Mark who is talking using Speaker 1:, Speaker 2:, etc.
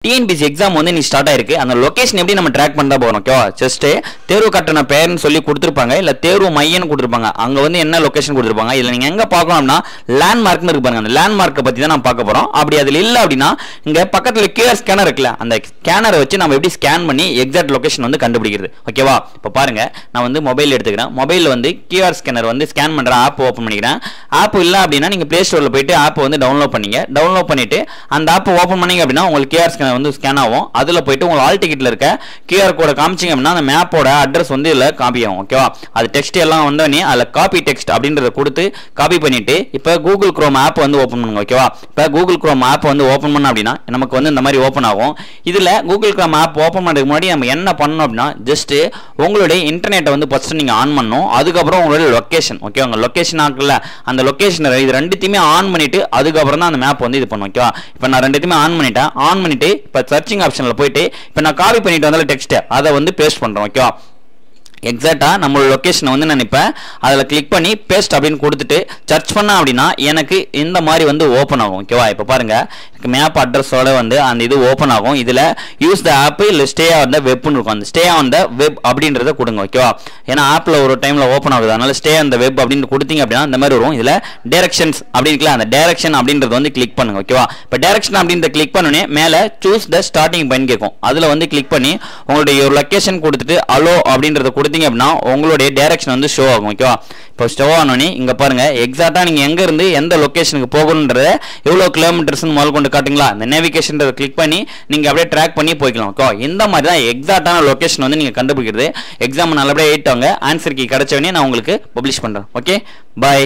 Speaker 1: TNPSC exam வந்து நீ start ஆயிருக்கு. அந்த லொகேஷன் எப்படி நம்ம ட்ராக் பண்ண போறோம்? ஓகேவா? ஜஸ்ட் தேர்வு கட்டண பெயர்னு சொல்லி கொடுத்துருப்பாங்க, இல்ல தேர்வு மையம்னு கொடுத்துருப்பாங்க. அங்க வந்து என்ன லொகேஷன் கொடுத்துருப்பாங்க, இதுல நீங்க எங்க பார்க்கலாம்னா லேண்ட்மார்க்னு இருக்கு பாருங்க. அந்த லேண்ட்மார்க்கை பத்தி தான் நான் பார்க்க போறோம். அப்படி அதுல இல்ல அப்படின்னா இங்க பக்கத்துல கியூஆர் ஸ்கேனர் இருக்குல்ல, அந்த ஸ்கேனரை வச்சு நம்ம எப்படி ஸ்கேன் பண்ணி எக்ஸாக்ட் லொகேஷன் வந்து கண்டுபிடிக்கிறது. ஓகேவா? இப்போ பாருங்க, நான் வந்து மொபைல் எடுத்துக்கிறேன். மொபைல் வந்து கியூஆர் ஸ்கேனர் வந்து ஸ்கேன் பண்ற ஆப் ஓப்பன் பண்ணிக்கிறேன். ஆப் இல்ல அப்படின்னா நீங்க பிளே ஸ்டோர்ல போயிட்டு ஆப் வந்து டவுன்லோட் பண்ணீங்க. டவுன்லோட் பண்ணிட்டு அந்த ஆப் ஓப்பன் பண்ணீங்க அப்படின்னா உங்களுக்கு கியூஆர் ஸ்கேனர் வந்து ஸ்கேன் ஆகும். அதுல போயிட்டு உங்க ஆல் டிக்கெட்ல இருக்க கியூஆர் கோட காமிச்சீங்க அப்படின்னா அந்த மேப்போட அட்ரஸ் வந்து இதுல காப்பி ஆகும். ஓகேவா? அது டெக்ஸ்ட் எல்லாம் வந்தோடனே அதுல காப்பி டெக்ஸ்ட் அப்படின்றத கொடுத்து காப்பி பண்ணிட்டு இப்ப கூகுள் குரோம் ஆப் வந்து ஓப்பன் பண்ணுங்க. ஓகேவா? இப்ப கூகுள் குரோம் ஆப் வந்து ஓப்பன் பண்ண அப்படின்னா நமக்கு வந்து இந்த மாதிரி ஓப்பன் ஆகும். இதுல கூகுள் குரோம் ஆப் ஓப்பன் பண்றதுக்கு முன்னாடி நம்ம என்ன பண்ணணும் அப்படின்னா ஜஸ்ட் உங்களுடைய இன்டர்நெட்டை வந்து ஃபர்ஸ்ட் நீங்க ஆன் பண்ணணும். அதுக்கப்புறம் உங்களுடைய லொகேஷன், ஓகே, உங்க லொகேஷன் ஆகல அந்த லொகேஷன் இது ரெண்டுத்தையுமே ஆன் பண்ணிட்டு அதுக்கப்புறம் தான் அந்த மேப் வந்து இது பண்ணும். ஓகேவா? இப்ப நான் ரெண்டுத்தையுமே ஆன் பண்ணிட்டேன். ஆன் பண்ணிட்டு இப்ப சர்ச்சிங் ஆப்ஷன்ல போயிட்டு இப்ப நான் காப்பி பண்ணிட்டு வந்தால டெக்ஸ்ட் அதை வந்து பேஸ்ட் பண்றேன். ஓகேவா? எக்ஸாக்டா நம்மளோட லொகேஷனை வந்து நான் இப்போ அதில் கிளிக் பண்ணி பேஸ்ட் அப்படின்னு கொடுத்துட்டு சர்ச் பண்ண அப்படின்னா எனக்கு இந்த மாதிரி வந்து ஓப்பன் ஆகும். ஓகேவா? இப்போ பாருங்க, எனக்கு மேப் அட்ரஸோட வந்து அந்த இது ஓப்பன் ஆகும். இதில் யூஸ் த ஆப் இல்லை ஸ்டே ஆன் த வெப்னு இருக்கும். அந்த ஸ்டே ஆன் த வெப் அப்படின்றத கொடுங்க. ஓகேவா? ஏன்னா ஆப்பில் ஒரு டைமில் ஓப்பன் ஆகுது, அதனால ஸ்டே ஆன் த வெப் அப்படின்னு கொடுத்தீங்க அப்படின்னா இந்த மாதிரி வரும். இதில் டைரக்ஷன்ஸ் அப்படின்னு அந்த டைரக்ஷன் அப்படின்றது வந்து கிளிக் பண்ணுங்க. ஓகேவா? இப்போ டைரக்ஷன் அப்படின்றத கிளிக் பண்ணோன்னே மேலே சூஸ் த ஸ்டார்டிங் பாயிண்ட் கேட்கும். அதில் வந்து கிளிக் பண்ணி உங்களுடைய லொகேஷன் கொடுத்துட்டு அலோ அப்படின்றத அப்படின்னா உங்களுடைய டைரக்ஷன் வந்து ஷோ ஆகும். ஓகேவா? இப்போ ஷோ ஆனோனே இங்க பாருங்க எக்ஸாக்ட்டா நீங்க எங்க இருந்து எந்த லொகேஷனுக்கு போகணும்ன்றத எவ்வளவு கிலோமீட்டர்ஸ் முதல் கொண்டு காட்டுங்களா, இந்த நேவிகேஷன் கிளிக் பண்ணி நீங்க அப்படியே ட்ராக் பண்ணி போய்க்கலாம். ஓகே, இந்த மாதிரி தான் எக்ஸாக்ட்டான லொகேஷன் வந்து நீங்க கண்டுபிடிக்கிறது. எக்ஸாம் நல்லபடியா எழுதிட்டாங்க. ஆன்சர் கீ கிடைச்சவனே நான் உங்களுக்கு பப்ளிஷ் பண்றேன். Okay, by.